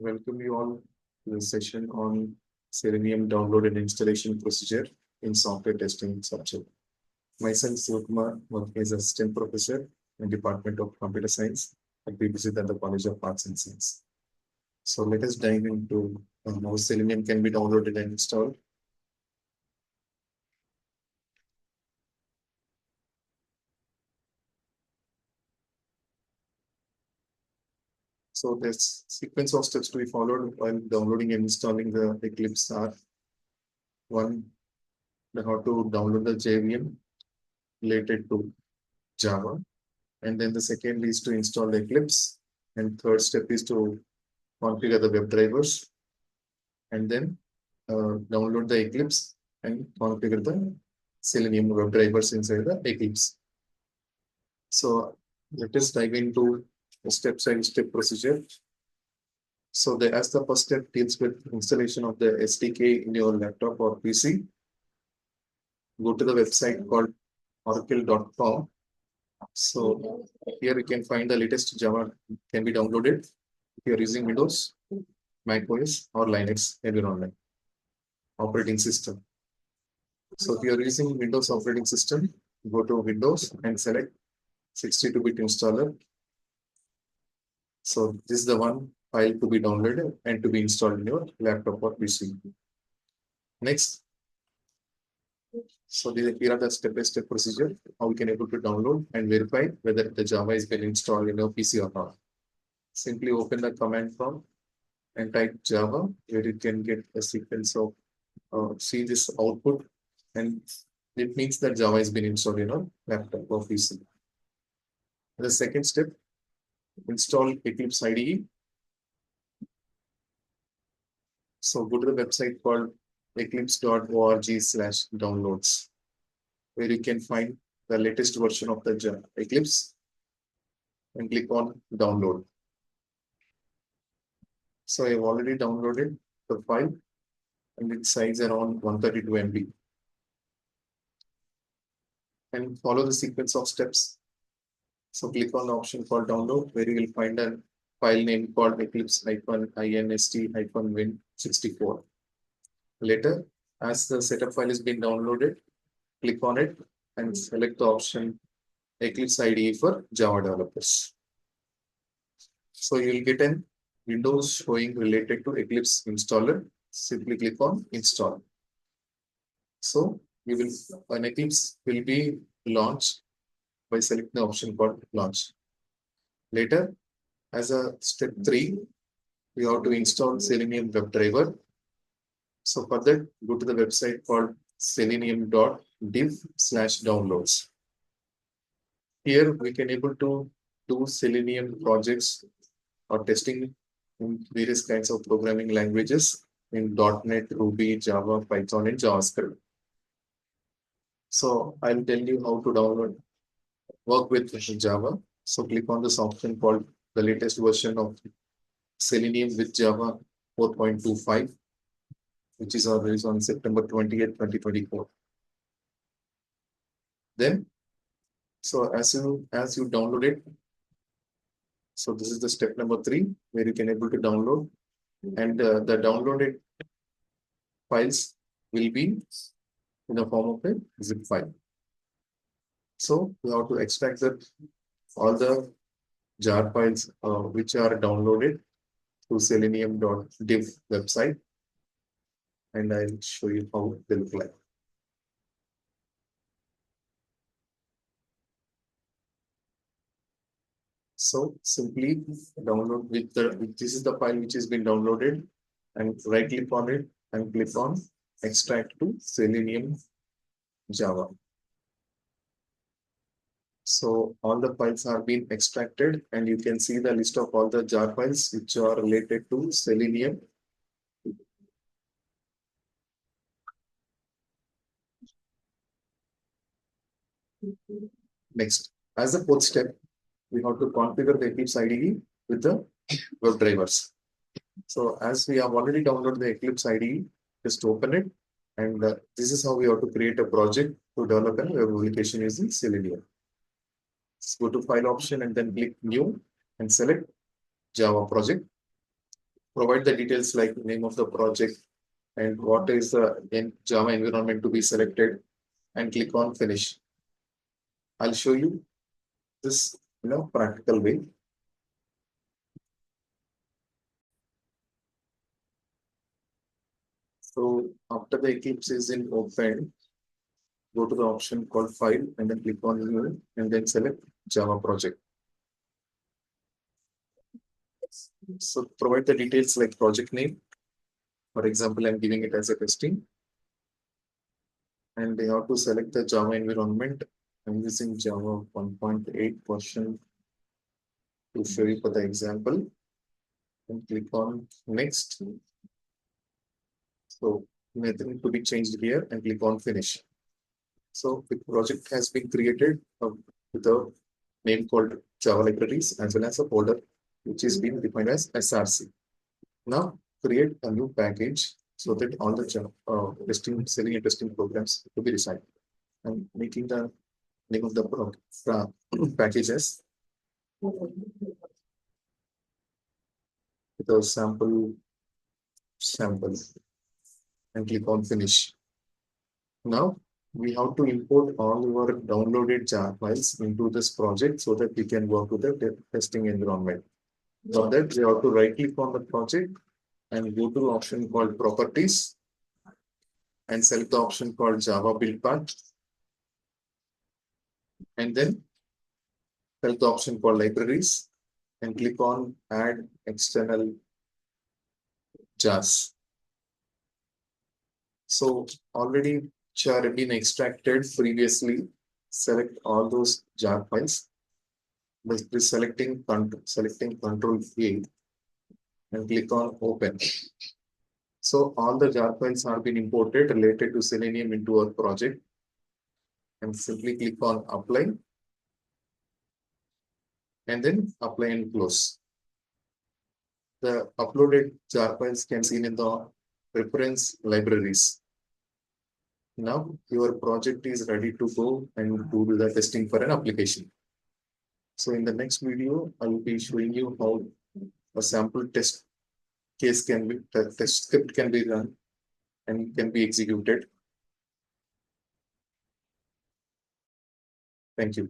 Welcome you all to the session on Selenium download and installation procedure in software testing subject. Myself, Sivakumar, working as assistant professor in Department of Computer Science at BBC at the College of Arts and Science. So let us dive into how Selenium can be downloaded and installed. So there's sequence of steps to be followed while downloading and installing the Eclipse are one, how to download the JVM related to Java. And then the second is to install the Eclipse. And third step is to configure the web drivers. And then download the Eclipse and configure the Selenium web drivers inside the Eclipse. So let us dive into the step-by-step procedure. So as the first step deals with installation of the SDK in your laptop or PC, go to the website called oracle.com. So here you can find the latest Java can be downloaded if you're using Windows, Mac OS or Linux environment operating system. So if you're using Windows operating system, go to Windows and select 62-bit installer. So this is the one file to be downloaded and to be installed in your laptop or PC. Next, so here are the step-by-step procedure, how we can able to download and verify whether the Java has been installed in your PC or not. Simply open the command prompt and type Java, where you can get a sequence of see this output, and it means that Java has been installed in a laptop or PC. The second step, install Eclipse IDE. So go to the website called eclipse.org/downloads, where you can find the latest version of the Eclipse and click on download. So I've already downloaded the file and its size around 132 MB. And follow the sequence of steps. So click on the option called download, where you will find a file name called eclipse-inst-win64. Later, as the setup file is being downloaded, click on it and select the option Eclipse IDE for Java developers. So you will get a Windows showing related to Eclipse installer. Simply click on install. So you will an Eclipse will be launched by selecting the option called launch. Later, as a step 3, we have to install Selenium WebDriver. So for that, go to the website called selenium.div/downloads. Here we can able to do Selenium projects or testing in various kinds of programming languages in .NET, Ruby, Java, Python, and JavaScript. So I'll tell you how to download, work with Java. So click on this option called the latest version of Selenium with Java 4.25, which is released on September 20th, 2024. Then, so as you download it, so this is the step number 3, where you can able to download, and the downloaded files will be in the form of a zip file. So we have to extract all the jar files which are downloaded through selenium.div website, and I'll show you how they look like. So simply download this is the file which has been downloaded, and right click on it and click on extract to Selenium Java. So all the files are being extracted, and you can see the list of all the jar files which are related to Selenium. Next, as a fourth step, we have to configure the Eclipse IDE with the web drivers. So as we have already downloaded the Eclipse IDE, just open it, and this is how we have to create a project to develop a web application using Selenium. Go to File option and then click New and select Java project. provide the details like name of the project and what is the Java environment to be selected, and click on finish. I'll show you this in a practical way. So after the Eclipse is in open, go to the option called file and then click on new and then select Java project. So provide the details like project name. For example, I'm giving it as a testing. And they have to select the Java environment. I'm using Java 1.8 version to show you for the example. And click on next. So nothing to be changed here and click on finish. So the project has been created with a name called Java libraries as well as a folder which is being defined as SRC. Now create a new package so that all the Java Selenium testing programs to be resigned. I'm making the name of the packages with a sample and click on finish. Now we have to import all our downloaded jar files into this project so that we can work with the testing environment. For that, we have to right click on the project and go to the option called properties and select the option called Java build path. And then select the option called libraries and click on add external jars. So already jar had been extracted previously. Select all those jar files by selecting Control A and click on open. So all the jar files have been imported related to Selenium into our project and simply click on apply and then apply and close. The uploaded jar files can be seen in the reference libraries. Now your project is ready to go and do the testing for an application. So in the next video, I will be showing you how a sample test case can be, test script can be run and can be executed. Thank you.